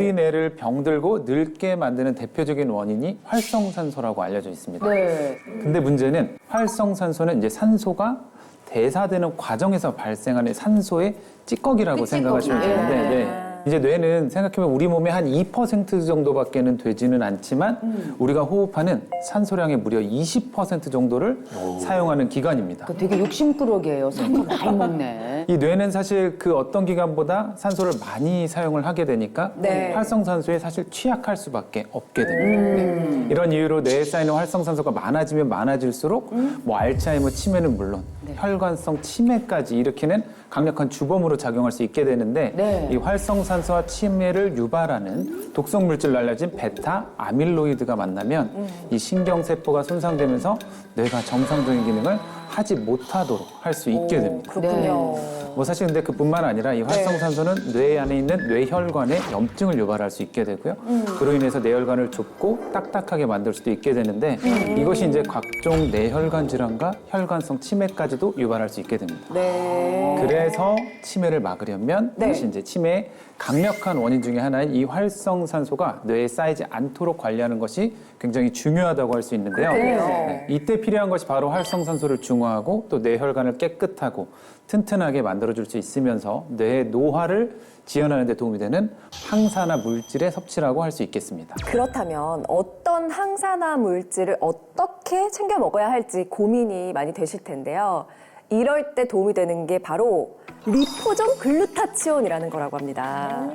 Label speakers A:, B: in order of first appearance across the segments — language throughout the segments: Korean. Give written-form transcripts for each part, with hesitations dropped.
A: 우리 뇌를 병들고 늙게 만드는 대표적인 원인이 활성산소라고 알려져 있습니다.
B: 네.
A: 근데 문제는 활성산소는 이제 산소가 대사되는 과정에서 발생하는 산소의 찌꺼기라고 생각하시면 되는데 네. 이제 뇌는 생각해보면 우리 몸의 한 2% 정도밖에는 되지는 않지만 우리가 호흡하는 산소량의 무려 20% 정도를 사용하는 기관입니다.
B: 되게 욕심꾸러기예요. 산소 많이 먹네.
A: 이 뇌는 사실 그 어떤 기관보다 산소를 많이 사용을 하게 되니까
C: 네.
A: 활성산소에 사실 취약할 수밖에 없게 됩니다. 네. 이런 이유로 뇌에 쌓이는 활성산소가 많아지면 많아질수록 뭐 알츠하이머 치매는 물론 혈관성 치매까지 일으키는 강력한 주범으로 작용할 수 있게 되는데
B: 네.
A: 이 활성산소와 치매를 유발하는 독성 물질로 알려진 베타 아밀로이드가 만나면 이 신경세포가 손상되면서 뇌가 정상적인 기능을 하지 못하도록 할 수 있게 됩니다.
C: 그렇군요.
A: 뭐 사실 근데 그뿐만 아니라 이 활성산소는 뇌 안에 있는 뇌혈관에 염증을 유발할 수 있게 되고요. 그로 인해서 뇌혈관을 좁고 딱딱하게 만들 수도 있게 되는데 이것이 이제 각종 뇌혈관 질환과 혈관성 치매까지도 유발할 수 있게 됩니다.
C: 네.
A: 그래서 치매를 막으려면
C: 네.
A: 사실 이제 치매의 강력한 원인 중에 하나인 이 활성산소가 뇌에 쌓이지 않도록 관리하는 것이 굉장히 중요하다고 할 수 있는데요. 네, 이때 필요한 것이 바로 활성산소를 중화하고 또 뇌혈관을 깨끗하고 튼튼하게 만들어줄 수 있으면서 뇌의 노화를 지연하는 데 도움이 되는 항산화 물질의 섭취라고 할 수 있겠습니다.
C: 그렇다면 어떤 항산화 물질을 어떻게 챙겨 먹어야 할지 고민이 많이 되실 텐데요. 이럴 때 도움이 되는 게 바로 리포점 글루타치온이라는 거라고 합니다.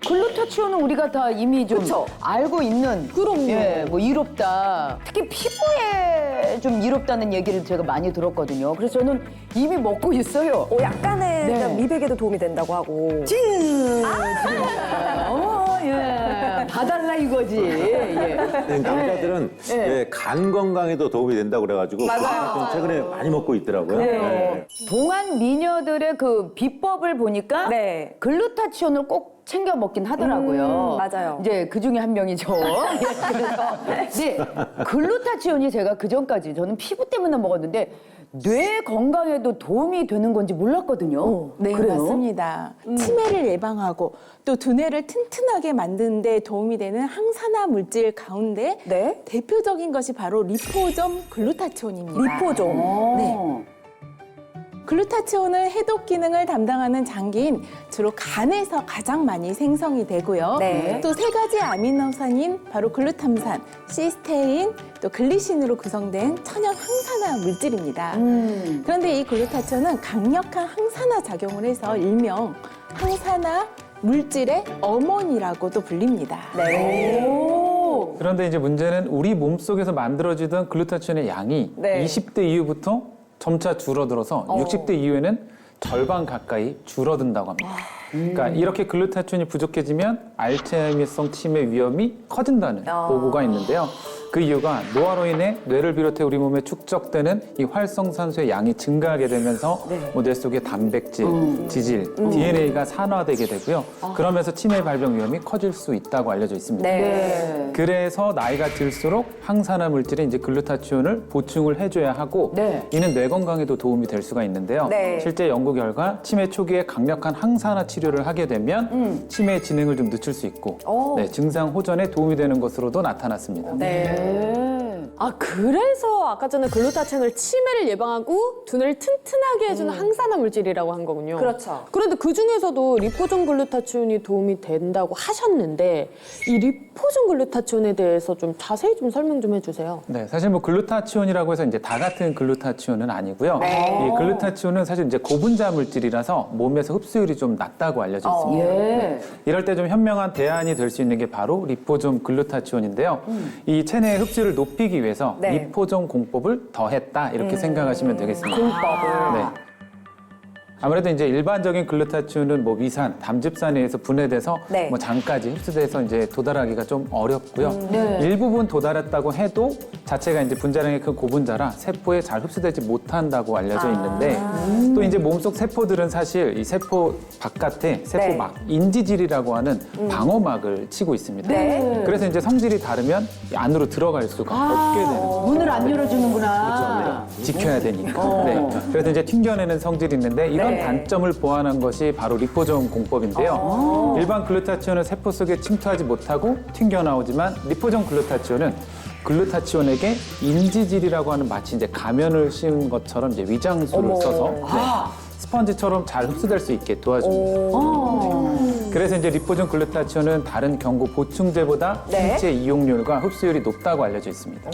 B: 글루타치온은 우리가 다 이미 좀
C: 그쵸?
B: 알고 있는
C: 그럼요.
B: 예, 뭐 이롭다. 특히 피부에 좀 이롭다는 얘기를 제가 많이 들었거든요. 그래서 저는 이미 먹고 있어요.
C: 약간의
B: 네.
C: 그냥 미백에도 도움이 된다고 하고.
B: 예. 봐달라 이거지. 예.
D: 남자들은 예, 간 건강에도 도움이 된다고 그래가지고
C: 맞아요.
D: 최근에 많이 먹고 있더라고요.
C: 네.
D: 네.
B: 동안 미녀들의 그 비법을 보니까
C: 네.
B: 글루타치온을 꼭 챙겨 먹긴 하더라고요.
C: 맞아요.
B: 이제 그 중에 한 명이 저. 예, 그래서 네, 글루타치온이 제가 그 전까지 저는 피부 때문에 먹었는데 뇌 건강에도 도움이 되는 건지 몰랐거든요.
E: 네,
B: 그래요?
E: 맞습니다. 치매를 예방하고 또 두뇌를 튼튼하게 만드는 데 도움이 되는 항산화 물질 가운데
C: 네.
E: 대표적인 것이 바로 리포점 글루타치온입니다.
C: 리포점.
E: 네. 글루타치온은 해독 기능을 담당하는 장기인 주로 간에서 가장 많이 생성이 되고요.
C: 네.
E: 또 세 가지 아미노산인 바로 글루탐산, 시스테인, 또 글리신으로 구성된 천연 항산화 물질입니다. 그런데 이 글루타치온은 강력한 항산화 작용을 해서 일명 항산화 물질의 어머니라고도 불립니다.
C: 네.
A: 그런데 이제 문제는 우리 몸속에서 만들어지던 글루타치온의 양이
C: 네.
A: 20대 이후부터 점차 줄어들어서 60대 이후에는 절반 가까이 줄어든다고 합니다. 그러니까 이렇게 글루타치온이 부족해지면 알츠하이머성 치매 위험이 커진다는 보고가 있는데요. 그 이유가 노화로 인해 뇌를 비롯해 우리 몸에 축적되는 이 활성산소의 양이 증가하게 되면서 뭐 뇌 속의 단백질, 지질, DNA가 산화되게 되고요. 그러면서 치매 발병 위험이 커질 수 있다고 알려져 있습니다.
C: 네.
A: 그래서 나이가 들수록 항산화 물질인 이제 글루타치온을 보충을 해줘야 하고
B: 네.
A: 이는 뇌 건강에도 도움이 될 수가 있는데요.
C: 네.
A: 실제 연구 결과 치매 초기에 강력한 항산화 치료를 하게 되면 치매의 진행을 좀 늦출 수 있고 네, 증상 호전에 도움이 되는 것으로도 나타났습니다.
C: 네.
F: 아, 그래서 아까 전에 글루타치온을 치매를 예방하고 두뇌를 튼튼하게 해주는 항산화 물질이라고 한 거군요.
C: 그렇죠.
F: 그런데 그 중에서도 리포존 글루타치온이 도움이 된다고 하셨는데 이 리포존 글루타치온에 대해서 좀 자세히 좀 설명 좀 해주세요.
A: 네, 사실 뭐 글루타치온이라고 해서 이제 다 같은 글루타치온은 아니고요. 이 글루타치온은 사실 이제 고분자 물질이라서 몸에서 흡수율이 좀 낮다고 알려져 있습니다.
B: 예.
A: 이럴 때 좀 현명한 대안이 될 수 있는 게 바로 리포존 글루타치온인데요. 이 체내의 흡수를 높이기 위해서
C: 네.
A: 리포존 공법을 더했다 이렇게 생각하시면 되겠습니다.
C: 공법을.
A: 네. 아무래도 이제 일반적인 글루타치온은 뭐 위산, 담즙산에 의해서 분해돼서
C: 네.
A: 뭐 장까지 흡수돼서 이제 도달하기가 좀 어렵고요.
B: 네.
A: 일부분 도달했다고 해도 자체가 이제 분자량이 큰 고분자라 세포에 잘 흡수되지 못한다고 알려져 있는데 또 이제 몸속 세포들은 사실 이 세포 바깥에 세포막, 인지질이라고 하는 방어막을 치고 있습니다.
C: 네.
A: 그래서 이제 성질이 다르면 안으로 들어갈 수가 없게 되는 거예요.
B: 문을 안 열어주는구나.
A: 지켜야 되니까. 네. 그래서 이제 튕겨내는 성질이 있는데 이런 이런 단점을 보완한 것이 바로 리포점 공법인데요. 일반 글루타치온은 세포 속에 침투하지 못하고 튕겨나오지만 리포점 글루타치온은 글루타치온에게 인지질이라고 하는 마치 이제 가면을 씌운 것처럼 이제 위장술을 써서 스펀지처럼 잘 흡수될 수 있게 도와줍니다. 그래서 이제 리포점 글루타치온은 다른 경구 보충제보다 신체 이용률과 흡수율이 높다고 알려져 있습니다.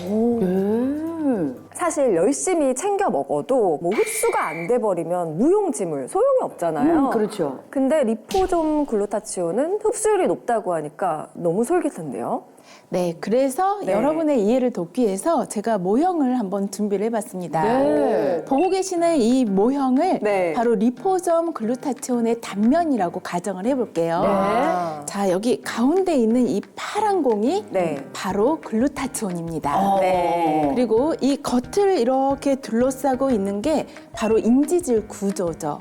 C: 사실 열심히 챙겨 먹어도 뭐 흡수가 안 돼 버리면 무용지물, 소용이 없잖아요.
B: 그렇죠.
C: 근데 리포점 글루타치온은 흡수율이 높다고 하니까 너무 솔깃한데요.
E: 네, 그래서
C: 네.
E: 여러분의 이해를 돕기 위해서 제가 모형을 한번 준비를 해봤습니다.
B: 네.
E: 보고 계시는 이 모형을
C: 네.
E: 바로 리포점 글루타치온의 단면이라고 가정을 해볼게요. 자, 여기 가운데 있는 이 파란 공이
C: 네.
E: 바로 글루타치온입니다.
C: 네.
E: 그리고 이 겉을 이렇게 둘러싸고 있는 게 바로 인지질 구조죠.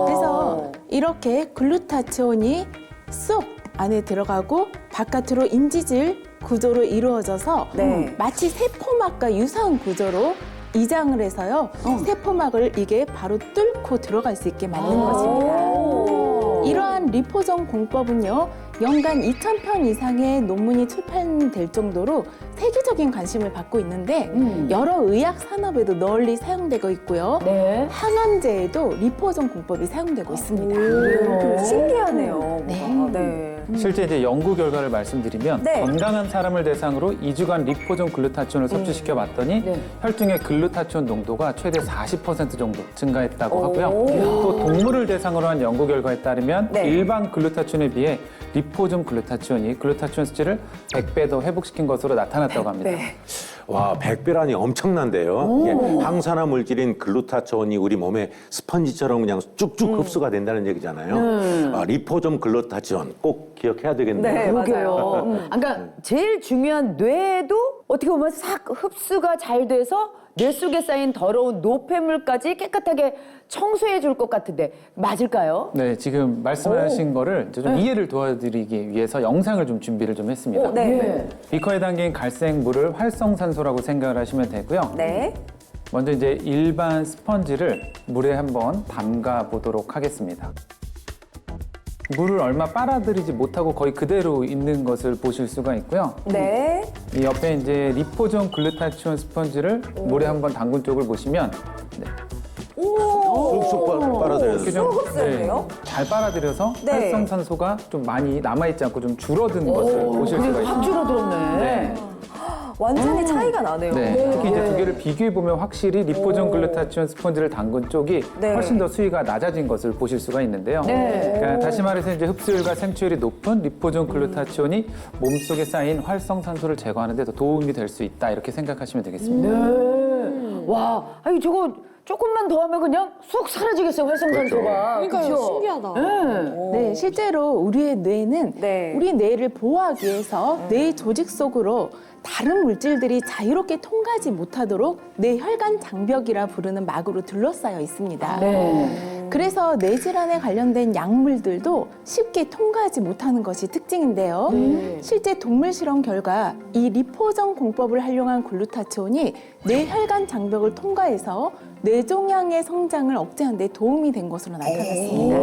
E: 그래서 이렇게 글루타치온이 쏙 안에 들어가고 바깥으로 인지질 구조로 이루어져서
C: 네.
E: 마치 세포막과 유사한 구조로 이장을 해서요. 세포막을 이게 바로 뚫고 들어갈 수 있게 만든 것입니다. 이러한 리포점 공법은요. 연간 2,000편 이상의 논문이 출판될 정도로 세계적인 관심을 받고 있는데 여러 의학 산업에도 널리 사용되고 있고요.
B: 네.
E: 항암제에도 리포점 공법이 사용되고 있습니다.
C: 신기하네요.
E: 네.
C: 뭔가. 네.
A: 실제 이제 연구 결과를 말씀드리면
C: 네.
A: 건강한 사람을 대상으로 2주간 리포점 글루타치온을 섭취시켜 봤더니 혈중의 글루타치온 농도가 최대 40% 정도 증가했다고 하고요. 또 동물을 대상으로 한 연구 결과에 따르면
C: 네.
A: 일반 글루타치온에 비해 리포점 글루타치온이 글루타치온 수치를 100배 더 회복시킨 것으로 나타났다고 합니다.
C: 네.
D: 와, 100배라니 엄청난데요. 이게 항산화 물질인 글루타치온이 우리 몸에 스펀지처럼 그냥 쭉쭉 흡수가 된다는 얘기잖아요. 아, 리포점 글루타치온 꼭 기억해야 되겠네요.
C: 네,
B: 그러게요. 그러니까 제일 중요한 뇌도 어떻게 보면 싹 흡수가 잘 돼서 뇌 속에 쌓인 더러운 노폐물까지 깨끗하게 청소해 줄 것 같은데 맞을까요?
A: 네, 지금 말씀하신 거를 이제 좀 이해를 도와드리기 위해서 영상을 좀 준비를 좀 했습니다.
C: 네.
A: 비커에 담긴 갈색 물을 활성산소라고 생각을 하시면 되고요.
C: 네.
A: 먼저 이제 일반 스펀지를 물에 한번 담가 보도록 하겠습니다. 물을 얼마 빨아들이지 못하고 거의 그대로 있는 것을 보실 수가 있고요.
C: 네.
A: 이 옆에 이제 리포점 글루타치온 스펀지를 물에 한번 담근 쪽을 보시면 네,
D: 쑥쑥 빨아들여서.
A: 이렇게 좀
C: 흡수되네요.
A: 잘 빨아들여서
C: 네.
A: 활성산소가 좀 많이 남아있지 않고 좀 줄어든 것을 보실 수가 있습니다.
B: 확 줄어들었네.
A: 네.
C: 완전히 차이가 나네요.
A: 네. 특히 이제 두 개를 비교해 보면 확실히 리포점 글루타치온 스펀지를 담근 쪽이
C: 네.
A: 훨씬 더 수위가 낮아진 것을 보실 수가 있는데요.
B: 네.
A: 그러니까 다시 말해서 이제 흡수율과 생취율이 높은 리포점 글루타치온이 몸속에 쌓인 활성산소를 제거하는 데 더 도움이 될 수 있다 이렇게 생각하시면 되겠습니다.
B: 네. 와, 아니 저거 조금만 더 하면 그냥 쏙 사라지겠어요, 활성산소가.
F: 그러니까요.
B: 그쵸?
F: 신기하다.
E: 네, 실제로 우리의 뇌는
C: 네.
E: 우리 뇌를 보호하기 위해서 뇌 조직 속으로 다른 물질들이 자유롭게 통과하지 못하도록 뇌혈관 장벽이라 부르는 막으로 둘러싸여 있습니다.
B: 네.
E: 그래서 뇌 질환에 관련된 약물들도 쉽게 통과하지 못하는 것이 특징인데요. 실제 동물 실험 결과 이 리포점 공법을 활용한 글루타치온이 뇌혈관 장벽을 통과해서 뇌종양의 성장을 억제하는 데 도움이 된 것으로 나타났습니다.